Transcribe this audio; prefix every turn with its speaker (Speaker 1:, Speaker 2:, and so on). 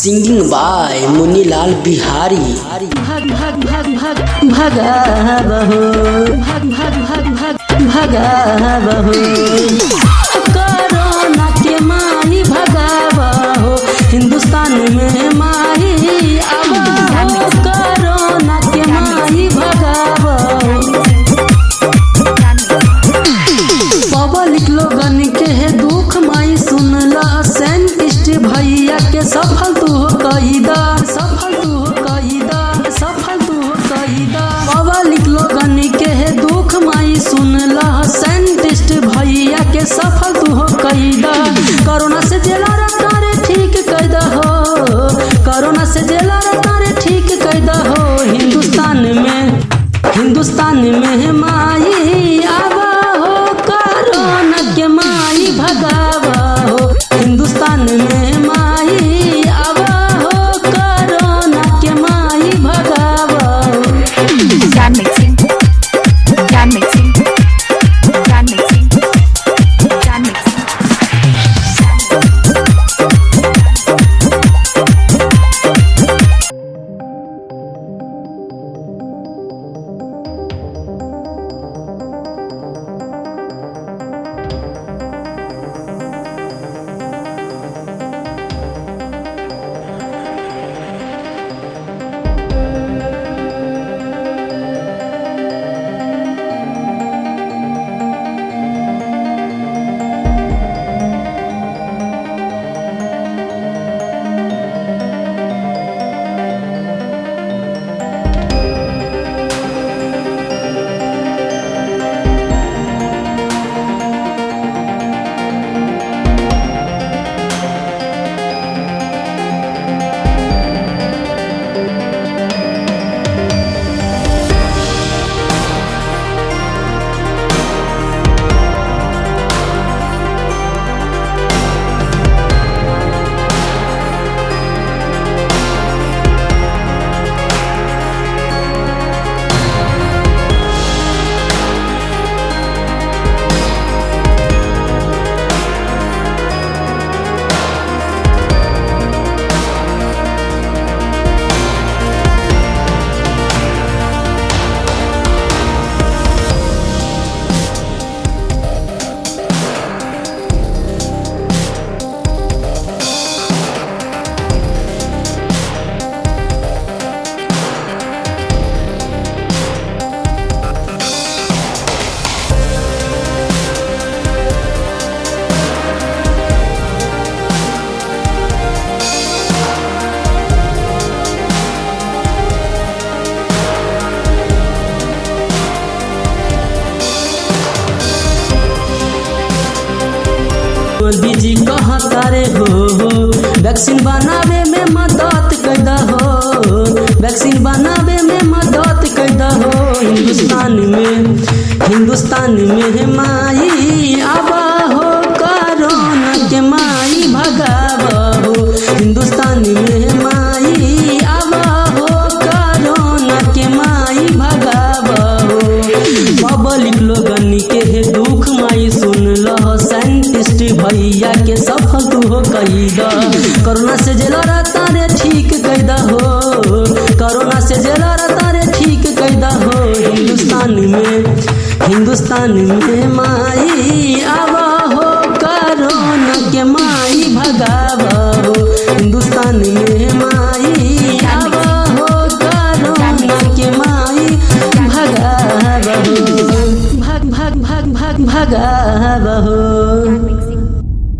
Speaker 1: Singing by Munilal Bihari.
Speaker 2: भग भग भग भग भगावहो भग भग भग भग भगावहो कोरोना के माही भगावहो हिंदुस्तान में माही आवहो कोरोना के माही भगावहो। पब्लिक लोगन के है दुख माई सुनला साइंटिस्ट भैया के सफल तू हो कईदा सफल तू हो कईदा सफल तू हो कईदा। पब्लिक लोगन के है दुख माई सुनला साइंटिस्ट भैया के सफल तू हो कईदा। कोरोना से जेला रतारे ठीक कईदा हो कोरोना से जेला रतारे ठीक कईदा हो। हिंदुस्तान में माई आवा हो कोरोना के माई भगावा हो हिंदुस्तान में माई आवा हो कोरोना के माई भगावा हो।
Speaker 3: Gun mixing, gun mixing, gun mixing, gun mixing.
Speaker 2: Modi ji कहाँ तारे हो वैक्सीन बनावे में मदद कैदा हो वैक्सीन बनावे में मदद कैदा हो। हिंदुस्तान में माई आवा हो कोरोना के माई भगावा हो हिंदुस्तान में माई आवा हो कोरोना के माई भगावा हो। पब्लिक लोगन के है दुख माई सुन लो साइंटिस्ट भैया के सफल तू हो कईदा। कोरोना से जेला तारे ठीक कैदा हो कोरोना से जेला तारे ठीक कैदा हो। हिंदुस्तान में माई आवा हो कोरोना के माई भगावा हो हिंदुस्तान में माई आवा हो कोरोना के माई भगावा हो भग भग भग भग भगावा हो।